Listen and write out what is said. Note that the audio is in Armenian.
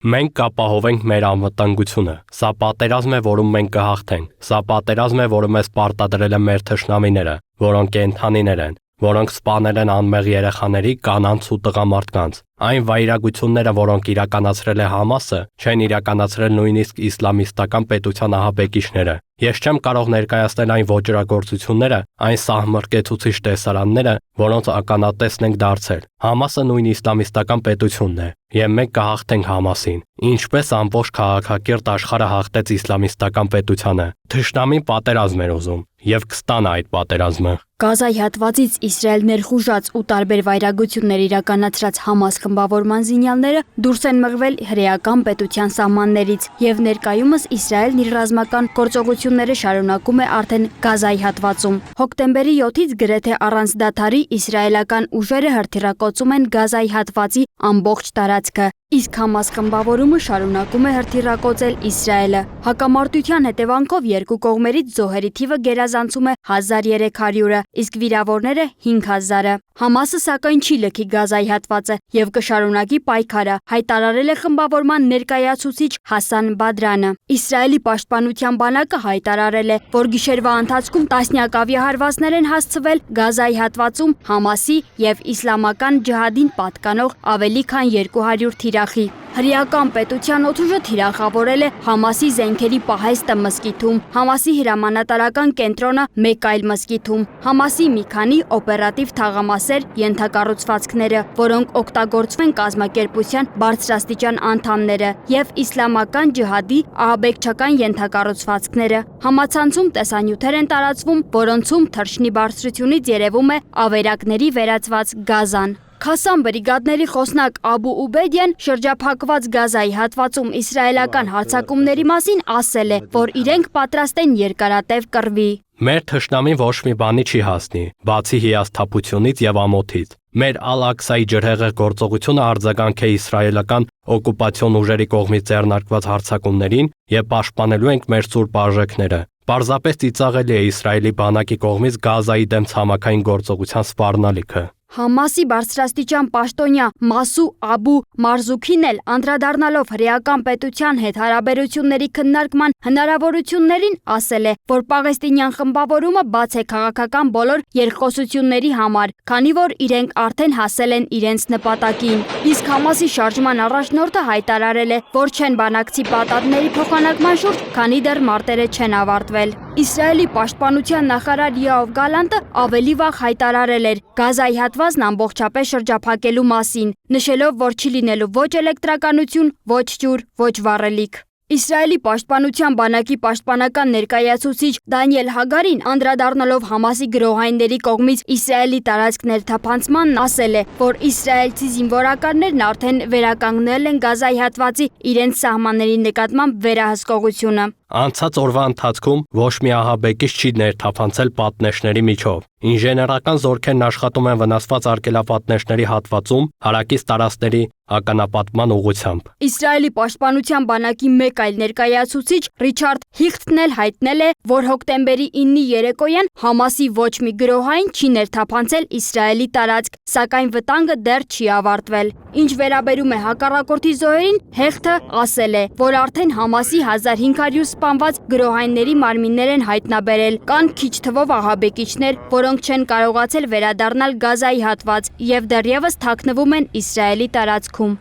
Մենք կապահովենք մեր անվտանգությունը։ Սա պատերազմ է, որում մենք կհաղթենք։ Սա պատերազմ է, որը մեզ պարտադրել են մեր թշնամիները, որոնք կենդանիներ են, որոնք սպանել են անմեղ երեխաների, կանանց ու տղամարդկանց։ Այն վայրագությունները, որոնք իրականացրել է Համասը, չեն իրականացրել նույնիսկ իսլամիստական պետության ահաբեկիչները։ Ես չեմ կարող ներկայացնել այն ոճրագործությունները, այն սահմռկեցուցիչ տեսարանները, որոնց ականատեսն ենք դարձել։ Համասը նույն իսլամիստական պետությունն է, եւ մենք կհաղթենք Համասին, ինչպես ամբողջ քաղաքակիրթ աշխարհը հաղթեց իսլամիստական պետությանը։ Թշնամին պատերազմ էր ուզում եւ կստանա այդ պատերազմը։ Գազայի հատվածից Իսրայել ներխուժած ու տարբեր վայրագություններ իրականացրած Համաս խմբավորման զինյալները դուրս են մղվել հրեական պետության սահմաններից եւ ներկայումս Իսրայելն իր ռազմական գործողությունները շարունակում է արդեն Գազայի հատվածում։ Հոկտեմբերի 7-ից գրեթե առանց դադարի իսրայելական ուժերը հրթիռակոծում են Գազայի հատվածի ամբողջ տարածքը, իսկ Համաս խմբավորումը շարունակում է հրթիռակոծել Իսրայելը։ Հակամարտության հետևանքով երկու կողմերից զոհերի թիվը գերազանցում է 1300-ը, իսկ վիրավորները 5000-ը։ Համասը սակայն չի լքի Գազայի հատվածը եւ կշարունակի պայքարը, հայտարարել է խմբավորման ներկայացուցիչ Հասան Բադրանը։ Իսրայելի պաշտպանության բանակը հայտարարել է, որ գիշերվա ընթացքում տասնյակ ավիահարվածներ են հասցվել Գազայի հատվածում Համասի եւ Իսլամական ջհադին պատկանող ավելի քան 200 թիրախի։ Հրեական պետության օդուժը թիրախավորել է Համասի զենքերի պահեստը մզկիթում, Համասի հրամանատարական կենտրոնը մեկ այլ մզկիթում, Համասի մի քանի օպերատիվ թաղամասեր, ենթակառուցվածքները, որոնք օգտագործվեն կազմակերպության բարձրաստիճան անդամները եւ Իսլամական ջհադի ահաբեկչական ենթակառուցվածքները։ Համացանցում տեսանյութեր են տարածվում, որոնցում թռչնի բարձրությունից երևում է ավերակների վերածված Գազան։ Քասան բրիգադների խոսնակ Աբու Ուբեդյան շրջափակված Գազայի հատվածում իսրայելական հարձակումների մասին ասել է, որ իրենք պատրաստ են երկարատև կռվի։ Մեր թշնամին ոչ մի բանի չի հասնի, բացի հիասթափությունից եւ ամոթից։ Մեր Ալ-Ակսայի ջրհեղեղ գործողությունը արձագանք է իսրայելական օկուպացիոն ուժերի կողմից ձեռնարկված հարձակումներին եւ պաշտպանելու ենք մեր սուրբ արժեքները։ Պարզապես ծիծաղելի է Իսրայելի բանակի կողմից Գազայի դեմ ցամաքային գործողության սպառնալիքը։ Համասի բարձրաստիճան պաշտոնյա Մասու Աբու Մարզուքին էլ անդրադառնալով հրեական պետության հետ հարաբերությունների քննարկման հնարավորություններին ասել է, որ պաղեստինյան խմբավորումը բաց է քաղաքական բոլոր երկխոսությունների համար, քանի որ իրենք արդեն հասել են իրենց նպատակին։ Իսկ Համասի շարժման առաջնորդը հայտարարել է, որ չեն բանակցի պատանդների փոխանակման շուրջ, քանի դեռ մարտերը չեն ավարտվել։ Իսրայելի պաշտպանության նախարար Յոավ Գալանտը ավելի վաղ հայտարարել էր Գազայի հատվածն ամբողջապես շրջափակելու մասին, նշելով, որ չի լինելու ոչ էլեկտրականություն, ոչ ջուր, ոչ վառելիք։ Իսրայելի պաշտպանության բանակի պաշտպանական ներկայացուցիչ Դանիել Հագարին անդրադառնալով Համասի գրոհայինների կողմից Իսրայելի տարածք ներթափանցմանն ասել է, որ իսրայելցի զինվորականներն արդեն վերականգնել են Գազայի հատվածի իրենց սահմանների նկատմամբ վերահսկողությունը։ Անցած օրվա ընթացքում ոչ մի ահաբեկիչ չի ներթափանցել պատնեշների միջով։ Ինժեներական զորքերն աշխատում են վնասված արգելապատնեշների հատվածում հարակից տարածքների ականապատման ուղղությամբ։ Իսրայելի պաշտպանության բանակի մեկ այլ ներկայացուցիչ Ռիչարդ Հիխտն էլ հայտնել է, որ հոկտեմբերի 9-ի երեկոյան Համասի ոչ մի գրոհային չի ներթափանցել Իսրայելի տարածք, սակայն վտանգը դեռ չի ավարտվել։ Ինչ վերաբերում է հակառակորդի զոհերին, Հեխթը ասել է, որ արդեն Համասի 1500 սպանված գրոհայինների մարմիններ են հայտնաբերել, կան քիչ թվով ահաբեկիչներ, որոնք չեն կարողացել վերադառնալ Գազայի հատված եւ դեռևս թաքնվում են Իսրայելի տարածքում։